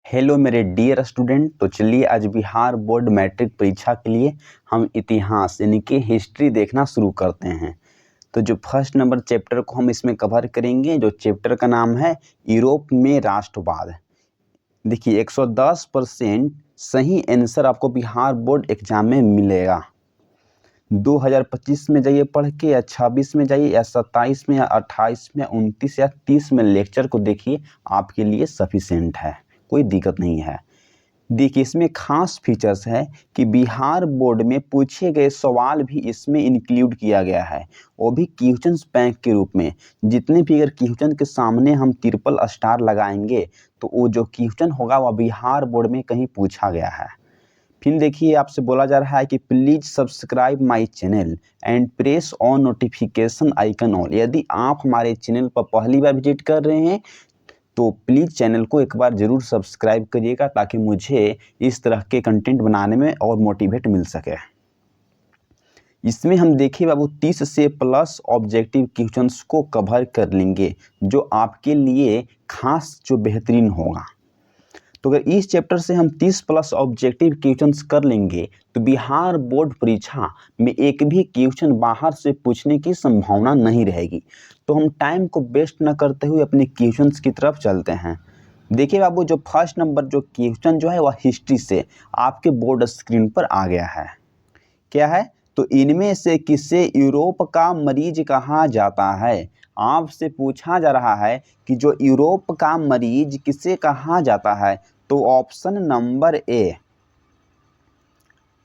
Hello मेरे dear student. तो चलिए आज बिहार बोर्ड मैट्रिक परीक्षा के लिए हम इतिहास यानी कि हिस्ट्री देखना शुरू करते हैं। तो जो फर्स्ट नंबर चैप्टर को हम इसमें कवर करेंगे, जो चैप्टर का नाम है यूरोप में राष्ट्रवाद। देखिए 110% सही आंसर आपको बिहार बोर्ड एग्जाम में मिलेगा। 2025 में जाइए पढ़ के, या 26 में जाइए, या 27 में, या 28 में, 29 या 30 में लेक्चर को देखिए, आपके लिए सफिशिएंट है, कोई दिक्कत नहीं है। देखिए इसमें खास फीचर्स है कि बिहार बोर्ड में पूछे गए सवाल भी इसमें इंक्लूड किया गया है, वो भी क्वेश्चन बैंक के रूप में। जितने भी अगर क्वेश्चन के सामने हम ट्रिपल स्टार लगाएंगे तो वो जो क्वेश्चन होगा वह बिहार बोर्ड में कहीं पूछा गया है। फिर देखिए आपसे बोला जा रहा है कि please subscribe my channel and press on notification icon all. यदि आप हमारे चैनल पर पहली बार विजिट कर रहे हैं तो प्लीज़ चैनल को एक बार ज़रूर सब्सक्राइब करिएगा, ताकि मुझे इस तरह के कंटेंट बनाने में और मोटिवेट मिल सके। इसमें हम देखिए बाबू 30 से प्लस ऑब्जेक्टिव क्वेश्चंस को कवर कर लेंगे, जो आपके लिए खास जो बेहतरीन होगा। तो अगर इस चैप्टर से हम 30 प्लस ऑब्जेक्टिव क्वेश्चंस कर लेंगे तो बिहार बोर्ड परीक्षा में एक भी क्वेश्चन बाहर से पूछने की संभावना नहीं रहेगी। तो हम टाइम को वेस्ट न करते हुए अपने क्वेश्चंस की तरफ चलते हैं। देखिए बाबू, जो फर्स्ट नंबर जो क्वेश्चन जो है वह हिस्ट्री से आपके बोर्ड स्क्रीन पर आ गया है। क्या है? तो इनमें से किसे यूरोप का मरीज कहा जाता है? आपसे पूछा जा रहा है कि जो यूरोप का मरीज किसे कहा जाता है। तो ऑप्शन नंबर ए,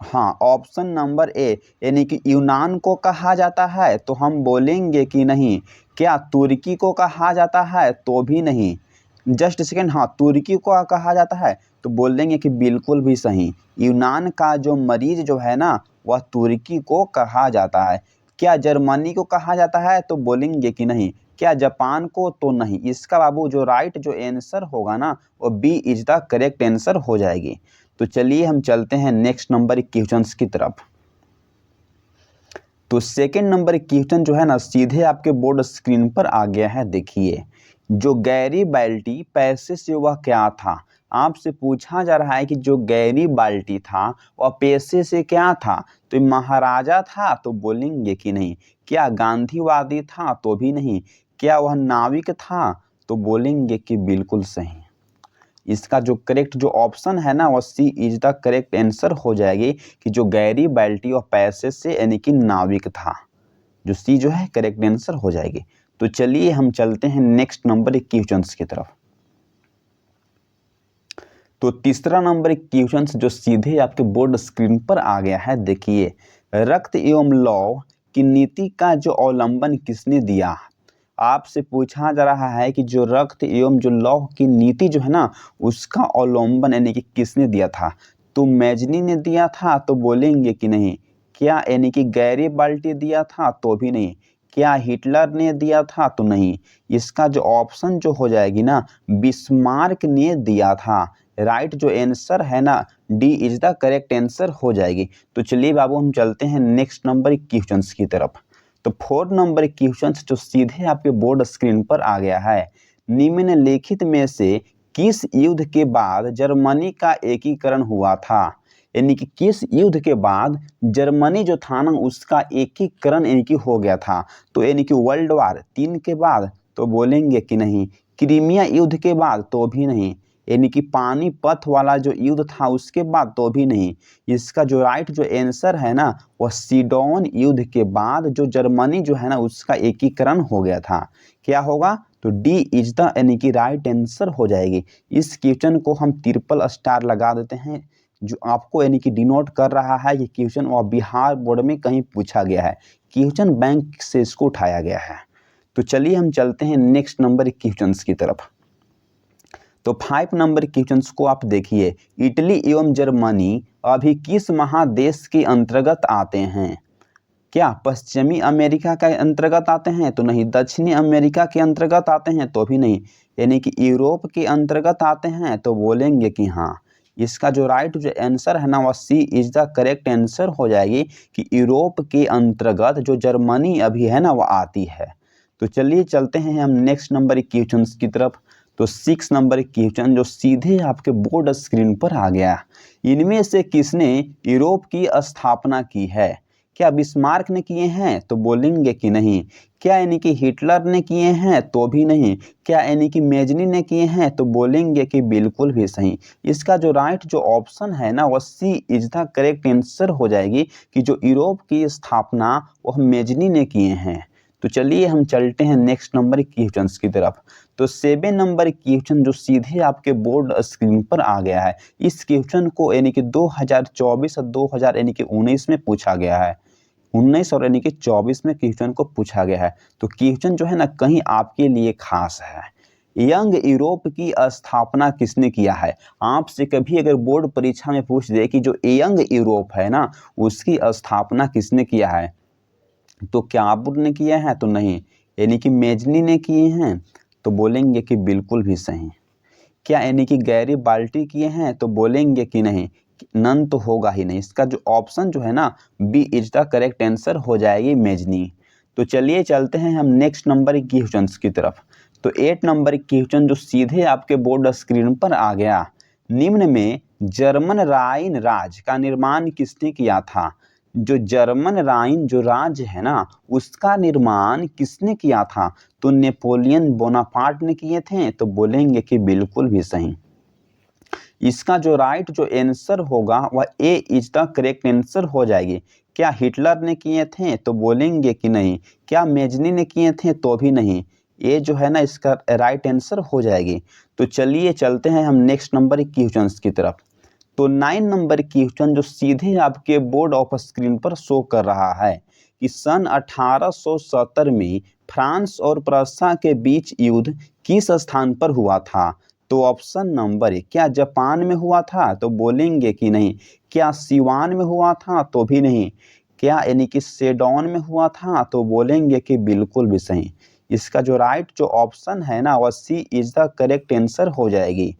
हाँ ऑप्शन नंबर ए यानी कि यूनान को कहा जाता है, तो हम बोलेंगे कि नहीं। क्या तुर्की को कहा जाता है? तो भी नहीं। जस्ट सेकेंड, हाँ तुर्की को कहा जाता है, तो बोलेंगे कि बिल्कुल भी सही। यूनान का जो मरीज जो है ना वह तुर्की को कहा जाता है। क्या जर्मनी को कहा जाता है? तो बोलेंगे कि नहीं। क्या जापान को? तो नहीं। इसका बाबू जो राइट जो आंसर होगा ना वो B is the correct answer हो जाएगी। तो चलिए हम चलते हैं नेक्स्ट नंबर क्वेश्चंस की तरफ। तो सेकंड नंबर क्वेश्चन जो है ना सीधे आपके बोर्ड स्क्रीन पर आ गया है। देखिए, जो गैरीबाल्डी पैसे से वह क्या था? आपसे पूछा जा रहा है कि जो गैरीबाल्डी था वह पैसे से क्या था। तो महाराजा था? तो बोलेंगे कि नहीं। क्या गांधीवादी था? तो भी नहीं। क्या वह नाविक था? तो बोलेंगे कि बिल्कुल सही। इसका जो करेक्ट जो ऑप्शन है ना वो सी इज द करेक्ट आंसर हो जाएगी, कि जो गैरीबाल्डी और पैसे से यानी कि नाविक था। जो सी जो है करेक्ट आंसर हो जाएगी। तो चलिए हम चलते हैं नेक्स्ट नंबर क्वेश्चंस की तरफ। तो तीसरा नंबर क्वेश्चन जो सीधे आपके बोर्ड स्क्रीन पर आ गया है। देखिए, रक्त एवं लौह की नीति का जो अवलंबन किसने दिया? आपसे पूछा जा रहा है कि जो रक्त एवं जो लौह की नीति जो है ना उसका अवलंबन यानी कि किसने दिया था। तो मैजनी ने दिया था? तो बोलेंगे कि नहीं। क्या यानी कि गैरीबाल्डी दिया था? तो भी नहीं। क्या हिटलर ने दिया था? तो नहीं। इसका जो ऑप्शन जो हो जाएगी ना बिस्मार्क ने दिया था। राइट जो आंसर है ना D is the correct answer हो जाएगी। तो चलिए बाबू हम चलते हैं नेक्स्ट नंबर क्वेश्चंस की तरफ। तो 4 नंबर क्वेश्चन जो सीधे आपके बोर्ड स्क्रीन पर आ गया है। निम्नलिखित में से किस युद्ध के बाद जर्मनी का एकीकरण हुआ था? यानी कि किस युद्ध के बाद जर्मनी जो था ना उसका एकीकरण यानी कि हो गया था। तो यानी कि वर्ल्ड वार 3 के बाद? तो बोलेंगे कि नहीं। क्रीमिया युद्ध के बाद? तो भी नहीं। यानी कि पानीपत वाला जो युद्ध था उसके बाद? तो भी नहीं। इसका जो राइट जो आंसर है ना वह सीडोन युद्ध के बाद जो जर्मनी जो है ना उसका एकीकरण हो गया था। क्या होगा? तो डी इज द यानी कि राइट आंसर हो जाएगी। इस क्वेश्चन को हम ट्रिपल स्टार लगा देते हैं, जो आपको यानी कि डिनोट कर रहा है कि क्वेश्चन वह बिहार बोर्ड में कहीं पूछा गया है, क्वेश्चन बैंक से इसको उठाया गया है। तो चलिए हम चलते हैं नेक्स्ट नंबर क्वेश्चन की तरफ। तो 5 नंबर क्वेश्चंस को आप देखिए, इटली एवं जर्मनी अभी किस महादेश के अंतर्गत आते हैं? क्या पश्चिमी अमेरिका के अंतर्गत आते हैं? तो नहीं। दक्षिणी अमेरिका के अंतर्गत आते हैं? तो भी नहीं। यानी कि यूरोप के अंतर्गत आते हैं? तो बोलेंगे कि हाँ। इसका जो राइट जो आंसर है ना वह सी इज द करेक्ट आंसर हो जाएगी, कि यूरोप के अंतर्गत जो जर्मनी अभी है ना वह आती है। तो चलिए चलते हैं हम नेक्स्ट नंबर क्वेश्चंस की तरफ। तो 6 नंबर क्वेश्चन जो सीधे आपके बोर्ड स्क्रीन पर आ गया, इनमें से किसने यूरोप की स्थापना की है? क्या बिस्मार्क ने किए हैं? तो बोलेंगे कि नहीं। क्या यानी कि हिटलर ने किए हैं? तो भी नहीं। क्या यानी कि मेजनी ने किए हैं? तो बोलेंगे कि बिल्कुल भी सही। इसका जो राइट जो ऑप्शन है ना, वह सी इज द करेक्ट आंसर हो जाएगी कि जो यूरोप की स्थापना वह मेजनी ने किए हैं। तो चलिए हम चलते हैं नेक्स्ट नंबर क्वेश्चन की तरफ। तो 7 नंबर क्वेश्चन जो सीधे आपके बोर्ड स्क्रीन पर आ गया है, इस क्वेश्चन को यानी कि 2024 और 2019 में पूछा गया है। 19 और यानी कि 24 में क्वेश्चन को पूछा गया है। तो क्वेश्चन जो है ना कहीं आपके लिए खास है। यंग यूरोप की स्थापना किसने किया है? आपसे कभी अगर बोर्ड परीक्षा में पूछ दे कि जो यंग यूरोप है ना, उसकी स्थापना किसने किया है, तो क्या आबुड ने किया है? तो नहीं। यानी कि मेजनी ने किए हैं? तो बोलेंगे कि बिल्कुल भी सही। क्या यानी कि गैरी बाल्टी किए हैं? तो बोलेंगे कि नहीं, नन तो होगा ही नहीं। इसका जो ऑप्शन जो है ना, B is the correct answer हो जाएगी मेजनी। तो चलिए चलते हैं हम नेक्स्ट नंबर क्वेश्चन की तरफ। तो 8 नंबर क्वेश्चन जो सीधे आपके बोर्ड स्क्रीन पर आ गया, निम्न में जर्मन राइन राज्य का निर्माण किसने किया था? जो जर्मन राइन जो राज्य है ना, उसका निर्माण किसने किया था? तो नेपोलियन बोनापार्ट ने किए थे? तो बोलेंगे कि बिल्कुल भी सही। इसका जो राइट जो आंसर होगा वह ए इज द करेक्ट आंसर हो जाएगी। क्या हिटलर ने किए थे? तो बोलेंगे कि नहीं। क्या मेजनी ने किए थे? तो भी नहीं। ये जो है ना इसका राइट आंसर हो जाएगी। तो चलिए चलते हैं हम नेक्स्ट नंबर क्वेश्चन की तरफ। तो 9 नंबर क्वेश्चन जो सीधे आपके बोर्ड ऑफ स्क्रीन पर शो कर रहा है कि सन 1870 में फ्रांस और प्रस्सा के बीच युद्ध किस स्थान पर हुआ था? तो ऑप्शन नंबर ए, क्या जापान में हुआ था? तो बोलेंगे कि नहीं। क्या सिवान में हुआ था? तो भी नहीं। क्या यानी कि सेडोन में हुआ था? तो बोलेंगे कि बिल्कुल भी सही। इसका जो राइट जो ऑप्शन है ना, वह सी इज द करेक्ट आंसर हो जाएगी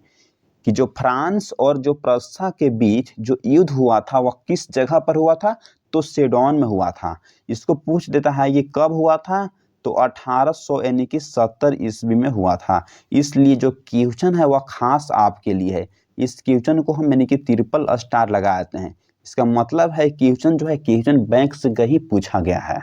कि जो फ्रांस और जो प्रस्सा के बीच जो युद्ध हुआ था वह किस जगह पर हुआ था? तो सेडोन में हुआ था। इसको पूछ देता है ये कब हुआ था? तो 1800 यानी कि 70 ईस्वी में हुआ था। इसलिए जो क्वेश्चन है वह खास आपके लिए है। इस क्वेश्चन को हम यानी कि ट्रिपल स्टार लगा देते हैं। इसका मतलब है क्वेश्चन जो है क्वेश्चन बैंक से ही पूछा गया है।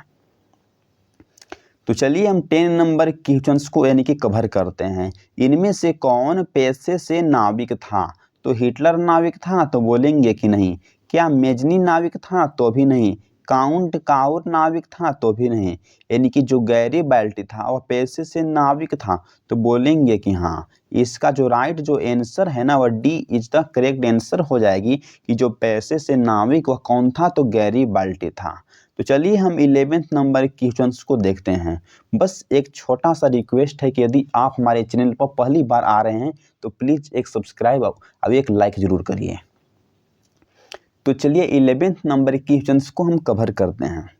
तो चलिए हम 10 नंबर क्वेश्चंस को यानी कि कवर करते हैं। इनमें से कौन पेशे से नाविक था? तो हिटलर नाविक था? तो बोलेंगे कि नहीं। क्या मेजनी नाविक था? तो भी नहीं। काउंट काउर नाविक था? तो भी नहीं। यानी कि जो गैरी बैल्टी था वह पेशे से नाविक था? तो बोलेंगे कि हाँ। इसका जो राइट जो आंसर है ना, वह D is the correct answer हो जाएगी कि जो पेशे से नाविक वह कौन था? तो गैरी बाल्टी था। तो चलिए हम 11th नंबर क्वेश्चंस को देखते हैं। बस एक छोटा सा रिक्वेस्ट है कि यदि आप हमारे चैनल पर पहली बार आ रहे हैं तो प्लीज़ एक सब्सक्राइब और एक लाइक ज़रूर करिए। तो चलिए 11th नंबर क्वेश्चंस को हम कवर करते हैं।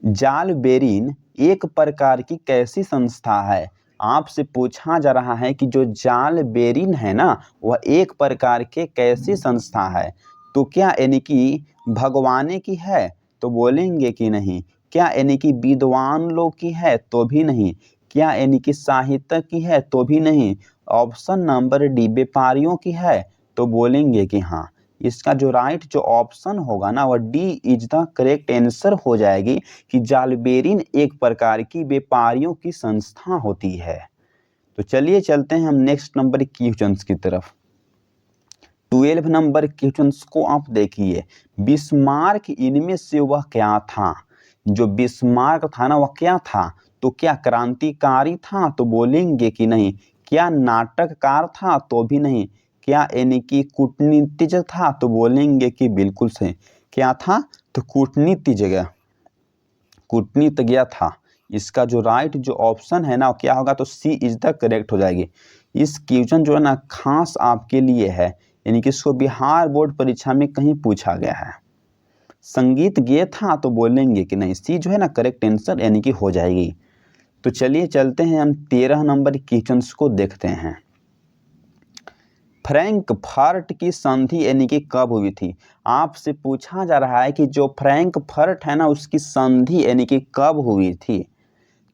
जाल बेरिन एक प्रकार की कैसी संस्था है? आपसे पूछा जा रहा है कि जो जाल बेरिन है ना, वह एक प्रकार के कैसी संस्था है? तो क्या यानी कि भगवाने की है? तो बोलेंगे कि नहीं। क्या यानी कि विद्वान लोग की है? तो भी नहीं। क्या यानी कि साहित्य की है? तो भी नहीं। ऑप्शन नंबर डी व्यापारियों की है? तो बोलेंगे कि हाँ। इसका जो राइट जो ऑप्शन होगा ना, वह D is the correct answer हो जाएगी कि जालबेरिन एक प्रकार की व्यापारियों की संस्था होती है। तो चलिए चलते हैं हम नेक्स्ट नंबर क्वेश्चन की तरफ। 12 नंबर क्वेश्चन को आप देखिए। बिस्मार्क इनमें से वह क्या था? जो बिस्मार्क था ना, वह क्या था? तो क्या क्रांतिकारी था? तो बोलेंगे कि नहीं। क्या नाटककार था? तो भी नहीं। क्या यानी कि कूटनीतिज्ञ था? तो बोलेंगे कि बिल्कुल सही। क्या था? तो कूटनीतिज्ञ था। इसका जो राइट जो ऑप्शन है ना, क्या होगा? तो सी इज द करेक्ट हो जाएगी। इस क्वेश्चन जो है ना खास आपके लिए है, यानी कि इसको बिहार बोर्ड परीक्षा में कहीं पूछा गया है। संगीत गे था? तो बोलेंगे कि नहीं। सी जो है ना करेक्ट आंसर यानी कि हो जाएगी। तो चलिए चलते हैं हम 13 नंबर क्वेश्चन को देखते हैं। फ्रैंकफर्ट की संधि यानी कि कब हुई थी? आपसे पूछा जा रहा है कि जो फ्रैंकफर्ट है ना, उसकी संधि यानी कि कब हुई थी?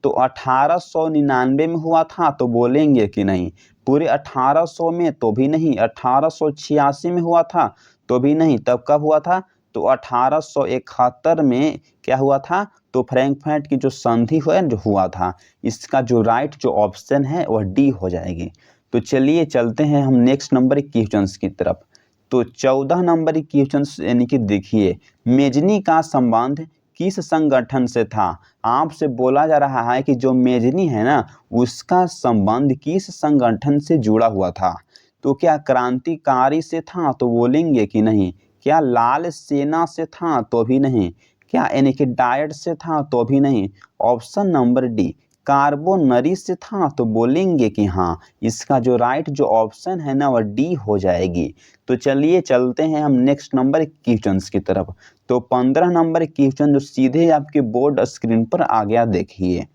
तो 1899 में हुआ था तो बोलेंगे कि नहीं, पूरे 1800 में तो भी नहीं, 1886 में हुआ था तो भी नहीं, तब कब हुआ था, तो 1871 में क्या हुआ था, तो फ्रैंकफर्ट की जो संधि हुआ जो हुआ था। इसका जो राइट जो ऑप्शन है वह डी हो जाएगी। तो चलिए चलते हैं हम नेक्स्ट नंबर क्वेश्चन की तरफ। तो 14 नंबर क्वेश्चन यानी कि देखिए, मेजनी का संबंध किस संगठन से था। आपसे बोला जा रहा है कि जो मेजनी है ना, उसका संबंध किस संगठन से जुड़ा हुआ था। तो क्या क्रांतिकारी से था, तो बोलेंगे कि नहीं। क्या लाल सेना से था, तो भी नहीं। क्या यानी कि डायट से था, तो भी नहीं। ऑप्शन नंबर डी कार्बोनरी से था, तो बोलेंगे कि हाँ। इसका जो राइट जो ऑप्शन है ना वह डी हो जाएगी। तो चलिए चलते हैं हम नेक्स्ट नंबर क्वेश्चन की तरफ। तो 15 नंबर क्वेश्चन जो सीधे आपके बोर्ड स्क्रीन पर आ गया, देखिए।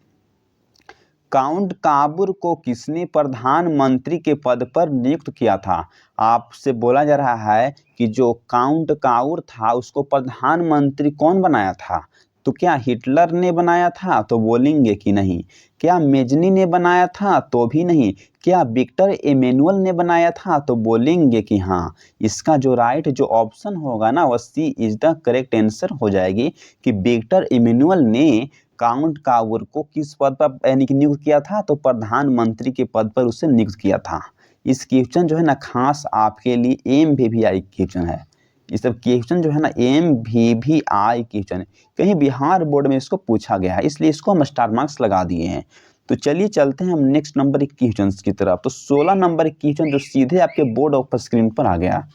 काउंट काबूर को किसने प्रधानमंत्री के पद पर नियुक्त किया था। आपसे बोला जा रहा है कि जो काउंट काबूर था उसको प्रधानमंत्री कौन बनाया था। तो क्या हिटलर ने बनाया था, तो बोलेंगे कि नहीं। क्या मेजनी ने बनाया था, तो भी नहीं। क्या विक्टर एमेनुअल ने बनाया था, तो बोलेंगे कि हाँ। इसका जो राइट जो ऑप्शन होगा ना वह सी इज द करेक्ट आंसर हो जाएगी कि विक्टर एमेनुअल ने काउंट काबूर को किस पद पर यानी कि नियुक्त किया था, तो प्रधानमंत्री के पद पर उसे नियुक्त किया था। इस क्वेश्चन जो है ना खास आपके लिए MVVI क्वेश्चन है। ये सब क्वेश्चन जो है ना MVVI क्वेश्चन है, कहीं बिहार बोर्ड में इसको पूछा गया है, इसलिए इसको हम स्टार मार्क्स लगा दिए हैं। तो चलिए चलते हैं हम नेक्स्ट नंबर क्वेश्चन की तरफ। तो 16 नंबर क्वेश्चन जो सीधे आपके बोर्ड ऑफ स्क्रीन पर आ गया,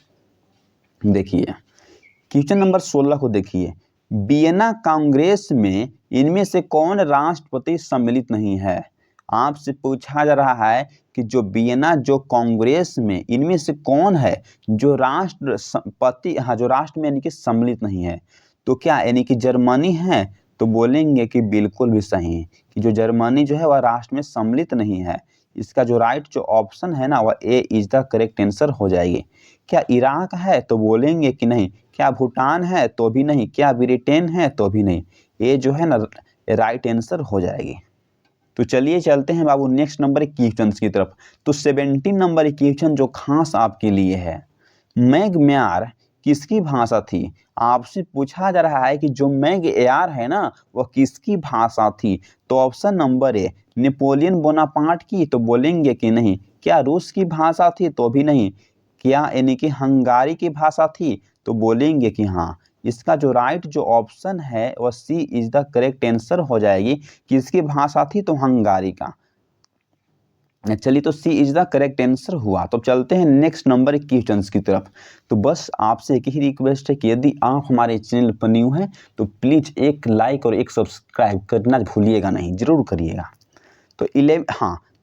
देखिए। क्वेश्चन नंबर 16 को देखिए। वियना कांग्रेस में इनमें से कौन राष्ट्रपति सम्मिलित नहीं है। आपसे पूछा जा रहा है कि जो वियना जो कांग्रेस में इनमें से कौन है जो राष्ट्रपति, हाँ, जो राष्ट्र में यानी कि सम्मिलित नहीं है। तो क्या यानी कि जर्मनी है, तो बोलेंगे कि बिल्कुल भी सही कि जो जर्मनी जो है वह राष्ट्र में सम्मिलित नहीं है। इसका जो राइट जो ऑप्शन है ना वह ए इज द करेक्ट आंसर हो जाएगी। क्या इराक है, तो बोलेंगे कि नहीं। क्या भूटान है, तो भी नहीं। क्या ब्रिटेन है, तो भी नहीं। ये जो है ना राइट आंसर हो जाएगी। तो चलिए चलते हैं बाबू नेक्स्ट नंबर क्वेश्चन की तरफ। तो 17 नंबर क्वेश्चन जो खास आपके लिए है, मैग्मार किसकी भाषा थी। आपसे पूछा जा रहा है कि जो मैग्यार है ना वह किसकी भाषा थी। तो option number A Napoleon Bonaparte की, तो बोलेंगे कि नहीं। क्या रूस की भाषा थी, तो भी नहीं। क्या यानी कि हंगारी की भाषा थी, तो बोलेंगे कि हाँ। इसका जो राइट जो ऑप्शन है वह सी इज द करेक्ट आंसर हो जाएगी। किसकी भाषा थी, तो हंगारी का। चलिए तो सी इज द करेक्ट आंसर हुआ। तो चलते हैं नेक्स्ट नंबर क्वेश्चन की तरफ। तो बस आपसे एक ही रिक्वेस्ट है कि यदि आप हमारे चैनल पर न्यू हैं तो प्लीज़ एक लाइक और एक सब्सक्राइब करना भूलिएगा नहीं, जरूर करिएगा। तो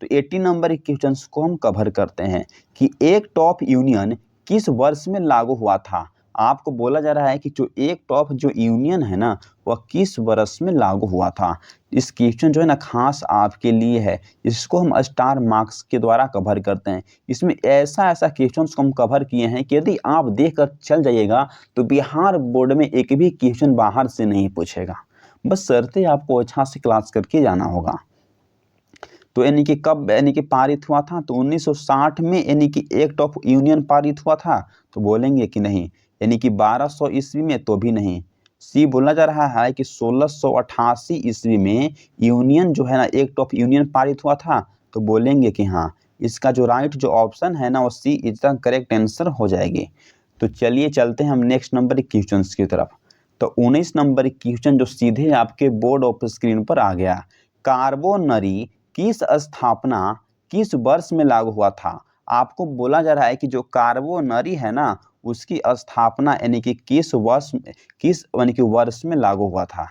18 नंबर क्वेश्चन को हम कवर करते हैं कि एक टॉप यूनियन किस वर्ष में लागू हुआ था। आपको बोला जा रहा है कि जो एक टॉप जो यूनियन है ना वह किस वर्ष में लागू हुआ था। इस क्वेश्चन जो है ना खास आपके लिए है, इसको हम स्टार मार्क्स के द्वारा कवर करते हैं। इसमें ऐसा ऐसा क्वेश्चन को हम कवर किए हैं कि यदि आप देख कर चल जाइएगा तो बिहार बोर्ड में एक भी क्वेश्चन बाहर से नहीं पूछेगा, बस शर्तें आपको अच्छा से क्लास करके जाना होगा। तो यानी कि कब यानी कि पारित हुआ था, तो 1960 में यानी कि एक्ट ऑफ यूनियन पारित हुआ था, तो बोलेंगे कि नहीं। यानी कि 1200 ईस्वी में, तो भी नहीं। सी बोला जा रहा है कि 1688 ईस्वी में यूनियन जो है ना एक्ट ऑफ यूनियन पारित हुआ था, तो बोलेंगे कि हाँ। इसका जो राइट जो ऑप्शन है ना वो सी इज द करेक्ट आंसर हो जाएगी। तो चलिए चलते हैं हम नेक्स्ट नंबर क्वेश्चन की तरफ। तो 19 नंबर क्वेश्चन जो सीधे आपके बोर्ड ऑफ स्क्रीन पर आ गया। कार्बोनरी किस स्थापना किस वर्ष में लागू हुआ था। आपको बोला जा रहा है कि जो कार्बोनरी है ना उसकी स्थापना यानी कि किस वर्ष में लागू हुआ था।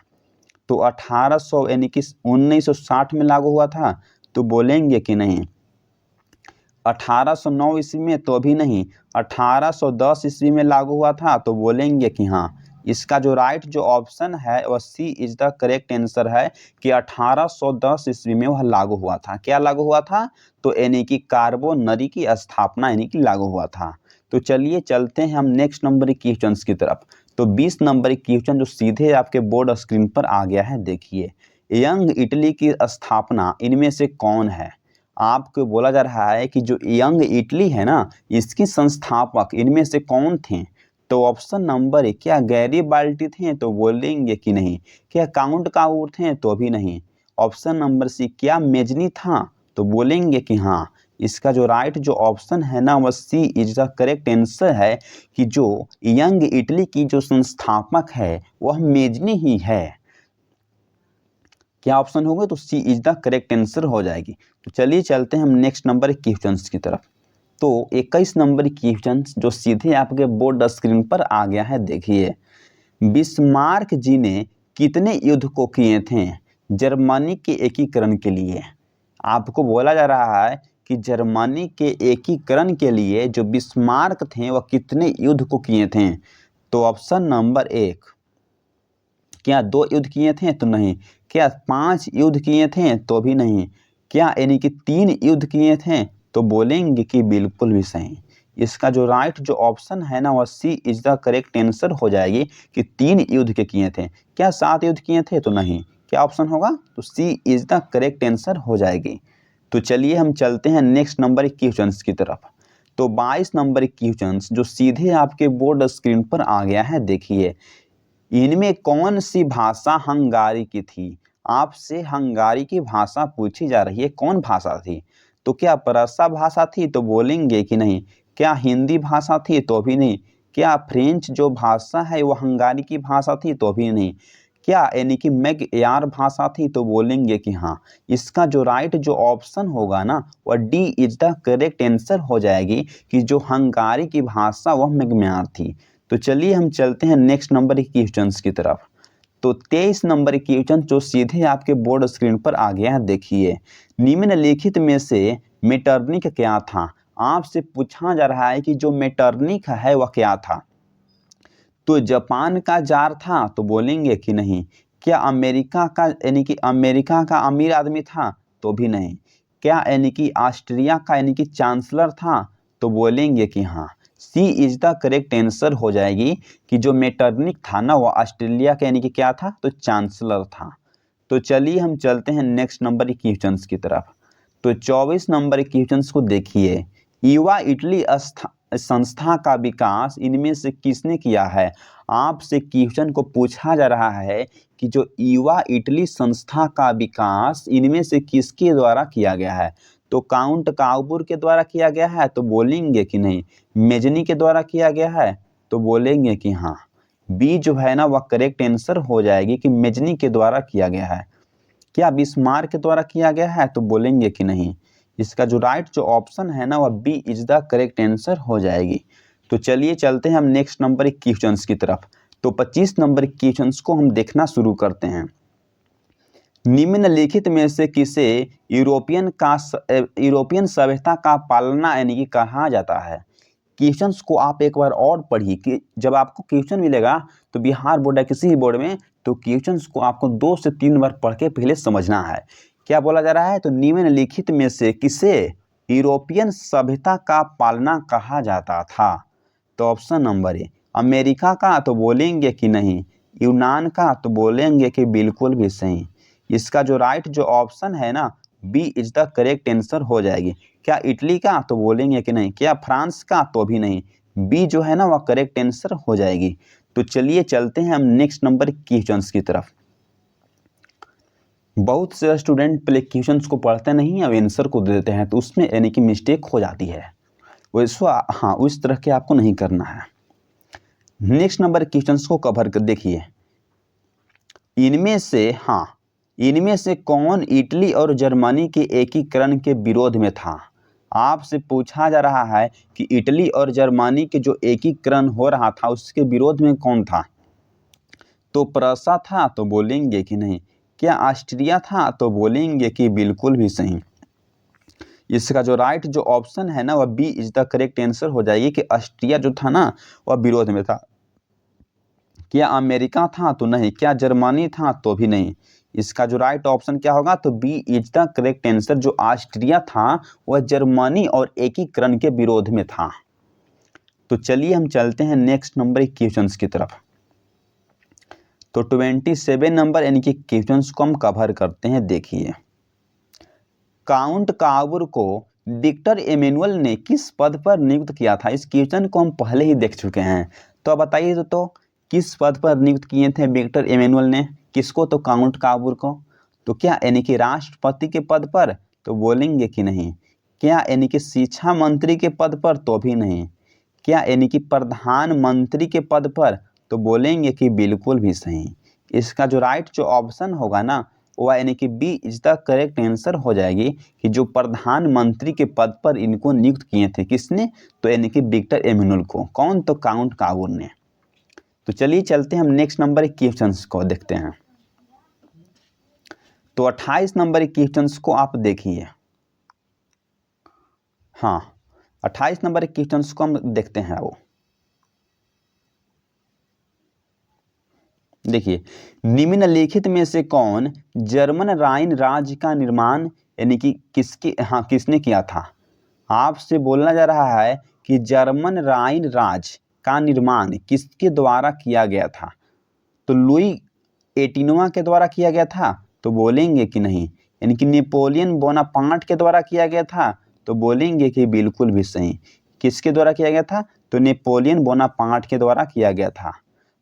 तो 1800 यानी कि 1960 में लागू हुआ था, तो बोलेंगे कि नहीं। 1809 ईस्वी में, तो भी नहीं। 1810 ईस्वी में लागू हुआ था, तो बोलेंगे कि हाँ। इसका जो राइट जो ऑप्शन है वह सी इज द करेक्ट आंसर है कि 1810 ईस्वी में वह लागू हुआ था। क्या लागू हुआ था, तो यानी कि कार्बोनरी की स्थापना यानी कि लागू हुआ था। तो चलिए चलते हैं हम नेक्स्ट नंबर क्वेश्चन की तरफ। तो 20 नंबर क्वेश्चन जो सीधे आपके बोर्ड स्क्रीन पर आ गया है, देखिए। यंग इटली की स्थापना इनमें से कौन है? आपको बोला जा रहा है कि जो यंग इटली है ना, इसकी संस्थापक इनमें से कौन थे? तो ऑप्शन नंबर ए, क्या गैरिबाल्डी थे? तो बोलेंगे कि नहीं। क्या काउंट काउर थे? तो भी नहीं। ऑप्शन नंबर सी, क्या मेजनी था? तो बोलेंगे कि हाँ। इसका जो राइट जो ऑप्शन है ना, वह सी इज द करेक्ट आंसर है कि जो यंग इटली की जो संस्थापक है वह मेजनी ही है। क्या ऑप्शन होगा? तो सी इज द करेक्ट आंसर हो जाएगी। तो चलिए चलते हैं हम नेक्स्ट नंबर क्वेश्चन की तरफ। तो 21 नंबर क्वेश्चन जो सीधे आपके बोर्ड स्क्रीन पर आ गया है, देखिए। बिस्मार्क जी ने कितने युद्ध को किए थे जर्मनी के एकीकरण के लिए? आपको बोला जा रहा है कि जर्मनी के एकीकरण के लिए जो बिस्मार्क थे वह कितने युद्ध को किए थे? तो ऑप्शन नंबर एक, क्या 2 युद्ध किए थे? तो नहीं। क्या 5 युद्ध किए थे? तो भी नहीं। क्या यानी कि 3 युद्ध किए थे? तो बोलेंगे कि बिल्कुल भी सही। इसका जो राइट जो ऑप्शन है ना, वह सी इज द करेक्ट आंसर हो जाएगी कि 3 युद्ध के किए थे। क्या 7 युद्ध किए थे? तो नहीं। क्या ऑप्शन होगा? तो सी इज द करेक्ट आंसर हो जाएगी। तो चलिए हम चलते हैं नेक्स्ट नंबर क्वेश्चन की तरफ। तो 22 नंबर क्वेश्चन जो सीधे आपके बोर्ड स्क्रीन पर आ गया है, देखिए। इनमें कौन सी भाषा हंगारी की थी? आपसे हंगारी की भाषा पूछी जा रही है, कौन भाषा थी? तो क्या परसा भाषा थी? तो बोलेंगे कि नहीं। क्या हिंदी भाषा थी? तो भी नहीं। क्या फ्रेंच जो भाषा है वो हंगारी की भाषा थी? तो भी नहीं। क्या यानी कि मैग्यार भाषा थी? तो बोलेंगे कि हाँ। इसका जो राइट जो ऑप्शन होगा ना, वह D is the correct answer हो जाएगी कि जो हंगारी की भाषा वह मैग्यार थी। तो चलिए हम चलते हैं नेक्स्ट नंबर की क्वेश्चंस की तरफ। तो 23 नंबर क्वेश्चन जो सीधे आपके बोर्ड स्क्रीन पर आ गया है, देखिए। निम्नलिखित में से मेटरनिक क्या था? आपसे पूछा जा रहा है कि जो मेटरनिक है वह क्या था? तो जापान का जार था? तो बोलेंगे कि नहीं। क्या अमेरिका का यानी कि अमेरिका का अमीर आदमी था? तो भी नहीं। क्या यानी कि ऑस्ट्रिया का यानी कि चांसलर था? तो बोलेंगे कि हाँ। सी इज द करेक्ट आंसर हो जाएगी कि जो मेटरनिक था ना, वह ऑस्ट्रेलिया का यानी कि क्या था? तो चांसलर था। तो चलिए हम चलते हैं नेक्स्ट नंबर की क्वेश्चंस की तरफ। तो 24 नंबर क्वेश्चंस को देखिए। युवा इटली संस्था का विकास इनमें से किसने किया है? आपसे क्वेश्चन को पूछा जा रहा है कि जो युवा इटली संस्था का विकास इनमें से किसके द्वारा किया गया है? तो काउंट काउबुर के द्वारा किया गया है? तो बोलेंगे कि नहीं। मेजनी के द्वारा किया गया है? तो बोलेंगे कि हाँ। बी जो है ना, वह करेक्ट आंसर हो जाएगी कि मेजनी के द्वारा किया गया है। क्या बिस्मार्क के द्वारा किया गया है? तो बोलेंगे कि नहीं। इसका जो राइट जो ऑप्शन है ना, वह B is the correct answer हो जाएगी। तो चलिए चलते हैं हम नेक्स्ट नंबर क्वेश्चन की तरफ। तो 25 नंबर क्वेश्चन को हम देखना शुरू करते हैं। निम्नलिखित में से किसे यूरोपियन सभ्यता का पालना यानी कि कहा जाता है? क्वेश्चंस को आप एक बार और पढ़िए कि जब आपको क्वेश्चन मिलेगा तो बिहार बोर्ड या किसी भी बोर्ड में, तो क्वेश्चंस को आपको 2 से 3 बार पढ़ के पहले समझना है। क्या बोला जा रहा है? तो निम्नलिखित में से किसे यूरोपियन सभ्यता का पालना कहा जाता था? तो ऑप्शन नंबर ए, अमेरिका का? तो बोलेंगे कि नहीं। यूनान का? तो बोलेंगे कि बिल्कुल भी सही। इसका जो राइट जो ऑप्शन है ना, B is the correct answer हो जाएगी। क्या इटली का? तो बोलेंगे कि नहीं। क्या फ्रांस का? तो भी नहीं। बी जो है ना, वह करेक्ट आंसर हो जाएगी। तो चलिए चलते हैं हम नेक्स्ट नंबर क्वेश्चंस की तरफ। बहुत से स्टूडेंट पहले क्वेश्चंस को पढ़ते नहीं और आंसर को दे देते हैं, तो उसमें यानी कि मिस्टेक हो जाती है। वैसे हाँ, उस तरह के आपको नहीं करना है। नेक्स्ट नंबर क्वेश्चंस को कवर कर देखिए। इनमें से कौन इटली और जर्मनी के एकीकरण के विरोध में था? आपसे पूछा जा रहा है कि इटली और जर्मनी के जो एकीकरण हो रहा था उसके विरोध में कौन था? तो प्रसा था? तो बोलेंगे कि नहीं। क्या ऑस्ट्रिया था? तो बोलेंगे कि बिल्कुल भी सही। इसका जो राइट जो ऑप्शन है ना, वह B is the correct answer हो जाएगी कि ऑस्ट्रिया जो था ना, वह विरोध में था। क्या अमेरिका था? तो नहीं। क्या जर्मनी था? तो भी नहीं। इसका जो राइट ऑप्शन क्या होगा? तो B is the correct answer. जो ऑस्ट्रिया था वह जर्मनी और एकीकरण के विरोध में था। तो चलिए हम चलते हैं नेक्स्ट नंबर क्वेश्चंस की तरफ। तो 27 नंबर यानी कि क्वेश्चंस को हम कवर करते हैं। देखिए, काउंट काबूर को विक्टर एमेनुअल ने किस पद पर नियुक्त किया था? इस क्वेश्चन को हम पहले ही देख चुके हैं। तो अब बताइए तो किस पद पर नियुक्त किए थे विक्टर एमेनुअल ने? किसको? तो काउंट काबूर को। तो क्या यानी कि राष्ट्रपति के पद पर? तो बोलेंगे कि नहीं। क्या यानी कि शिक्षा मंत्री के पद पर? तो भी नहीं। क्या यानी कि प्रधानमंत्री के पद पर? तो बोलेंगे कि बिल्कुल भी सही। इसका जो राइट जो ऑप्शन होगा ना, वो यानी कि B is the correct answer हो जाएगी कि जो प्रधानमंत्री के पद पर इनको नियुक्त किए थे, किसने? तो यानी कि विक्टर एमेनुअल को। कौन? तो काउंट काबूर ने। तो चलिए चलते हैं हम नेक्स्ट नंबर क्वेश्चंस को देखते हैं। तो 28 नंबर क्वेश्चंस को आप देखिए। हाँ, 28 नंबर क्वेश्चंस को हम देखते हैं। वो देखिए, निम्नलिखित में से कौन जर्मन राइन राज्य का निर्माण यानी कि किसने किया था? आपसे बोलना जा रहा है कि जर्मन राइन राज्य का निर्माण किसके द्वारा किया गया था? तो लुई 18वां के द्वारा किया गया था? तो बोलेंगे कि नहीं। यानी कि नेपोलियन बोनापार्ट के द्वारा किया गया था? तो बोलेंगे कि बिल्कुल भी सही। किसके द्वारा किया गया था? तो नेपोलियन बोनापार्ट के द्वारा किया गया था।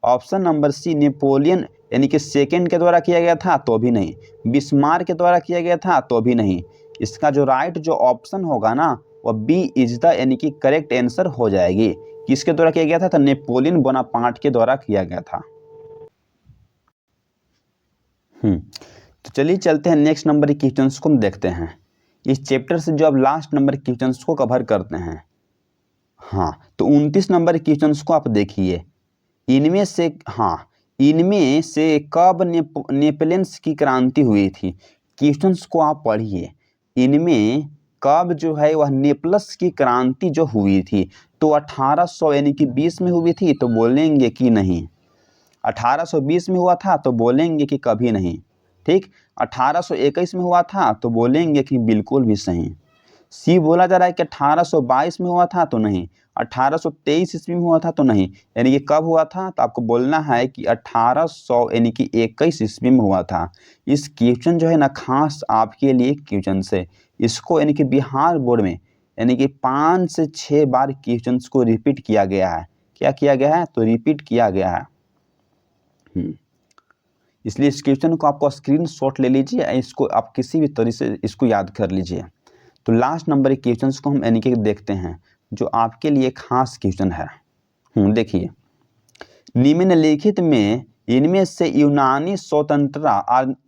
ऑप्शन नंबर सी नेपोलियन यानी कि सेकेंड के द्वारा किया गया था? तो भी नहीं। बिस्मार्क के द्वारा किया गया था? तो भी नहीं। इसका जो राइट जो ऑप्शन होगा ना, वह बी इज द यानी कि करेक्ट आंसर हो जाएगी। किसके द्वारा किया गया था? तो नेपोलियन बोनापार्ट के द्वारा किया गया था। तो चलिए चलते हैं नेक्स्ट नंबर के क्वेश्चंस को हम देखते हैं। इस चैप्टर से जो अब लास्ट नंबर के क्वेश्चंस को कवर करते हैं। हाँ, तो 29 नंबर के क्वेश्चंस को आप देखिए। इनमें से कब नेपोलियंस की क्रांति हुई थी? क्वेश्चंस को आप पढ़िए। इनमें कब जो है वह नेपल्स की क्रांति जो हुई थी? तो 1800 यानी कि 20 में हुई थी? तो बोलेंगे कि नहीं। 1820 में हुआ था? तो बोलेंगे कि कभी नहीं। ठीक। 1821 में हुआ था? तो बोलेंगे कि बिल्कुल भी सही। सी बोला जा रहा है कि 1822 में हुआ था? तो नहीं। 1823 ईस्वी में हुआ था? तो नहीं। यानी कि कब हुआ था? तो आपको बोलना है कि 1800 यानी कि 21 ईस्वी में हुआ था। इस क्वेश्चन जो है ना, खास आपके लिए क्वेश्चन से, इसको यानी कि बिहार बोर्ड में यानी कि 5 से 6 बार क्वेश्चन को रिपीट किया गया है। क्या किया गया है? तो रिपीट किया गया है। इसलिए इस क्वेश्चन को आपको स्क्रीनशॉट ले लीजिए, इसको आप किसी भी तरह से इसको याद कर लीजिए। तो लास्ट नंबर के क्वेश्चंस को हम यानी कि देखते हैं, जो आपके लिए खास क्वेश्चन है। देखिए, निम्नलिखित में इनमें से यूनानी स्वतंत्रता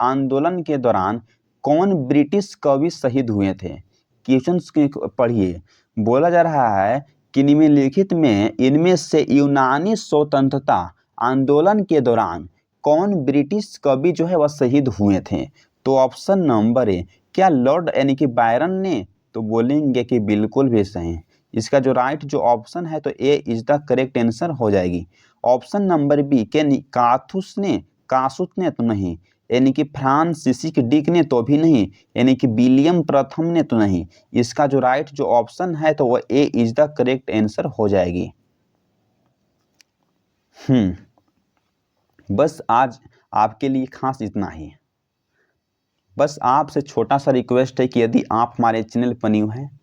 आंदोलन के दौरान कौन ब्रिटिश कवि शहीद हुए थे? क्वेश्चंस पढ़िए। बोला जा रहा है कि निम्नलिखित में इनमें से यूनानी स्वतंत्रता आंदोलन के दौरान कौन ब्रिटिश कवि जो है वह शहीद हुए थे? तो ऑप्शन नंबर ए, क्या लॉर्ड यानी कि बायरन ने? तो बोलेंगे कि बिल्कुल भी सही। इसका जो राइट जो ऑप्शन है, तो ए इज द करेक्ट आंसर हो जाएगी। ऑप्शन नंबर बी, के कासुत ने? तो नहीं। यानी कि फ्रांसिस डिक ने? तो भी नहीं। यानी कि विलियम प्रथम ने? तो नहीं। इसका जो राइट जो ऑप्शन है, तो वह ए इज द करेक्ट आंसर हो जाएगी। बस आज आपके लिए खास इतना ही। बस आपसे छोटा सा रिक्वेस्ट है कि यदि आप हमारे चैनल पर न्यू हैं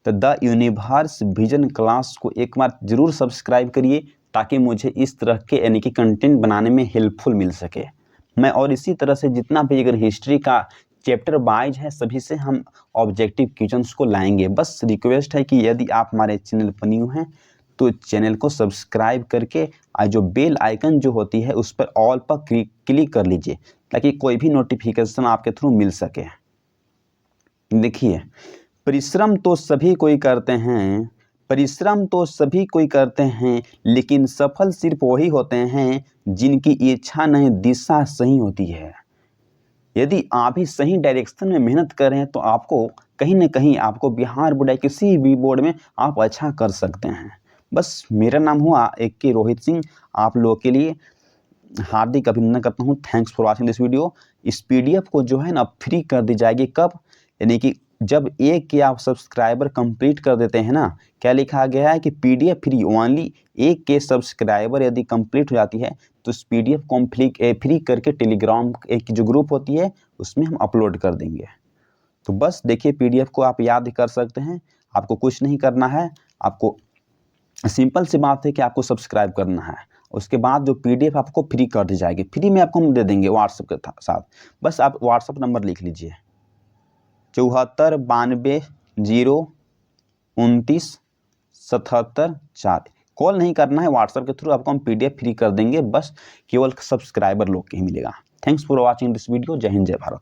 तो द यूनिवर्स विजन क्लास को एक बार ज़रूर सब्सक्राइब करिए, ताकि मुझे इस तरह के यानी कि कंटेंट बनाने में हेल्पफुल मिल सके। मैं और इसी तरह से जितना भी अगर हिस्ट्री का चैप्टर वाइज है, सभी से हम ऑब्जेक्टिव क्वेश्चंस को लाएंगे। बस रिक्वेस्ट है कि यदि आप हमारे चैनल पर न्यू हैं तो चैनल को सब्सक्राइब करके जो बेल आइकन जो होती है उस पर ऑल पर क्लिक कर लीजिए, ताकि कोई भी नोटिफिकेशन आपके थ्रू मिल सके। देखिए, परिश्रम तो सभी कोई करते हैं, लेकिन सफल सिर्फ वही होते हैं जिनकी इच्छा नहीं दिशा सही होती है। यदि आप भी सही डायरेक्शन में मेहनत कर रहे हैं तो आपको कहीं ना कहीं आपको बिहार बोर्ड या किसी भी बोर्ड में आप अच्छा कर सकते हैं। बस मेरा नाम हुआ AK रोहित सिंह, आप लोगों के लिए हार्दिक अभिनंदन करता हूँ। Thanks for watching this video. इस PDF को जो है ना फ्री कर दी जाएगी। कब? यानी कि जब एक के आप सब्सक्राइबर कंप्लीट कर देते हैं ना, क्या लिखा गया है कि PDF फ्री ओनली, एक के सब्सक्राइबर यदि कंप्लीट हो जाती है तो उस PDF को हम फ्री करके टेलीग्राम एक जो ग्रुप होती है उसमें हम अपलोड कर देंगे। तो बस देखिए PDF को आप याद कर सकते हैं, आपको कुछ नहीं करना है, आपको सिंपल सी बात है कि आपको सब्सक्राइब करना है। उसके बाद जो PDF आपको फ्री कर दी जाएगी, फ्री में आपको हम दे देंगे व्हाट्सएप के साथ। बस आप व्हाट्सएप नंबर लिख लीजिए 7492 29 77 4। कॉल नहीं करना है, व्हाट्सएप के थ्रू आपको हम PDF फ्री कर देंगे, बस केवल सब्सक्राइबर लोग के ही मिलेगा। Thanks for watching this video. जय हिंद, जय भारत।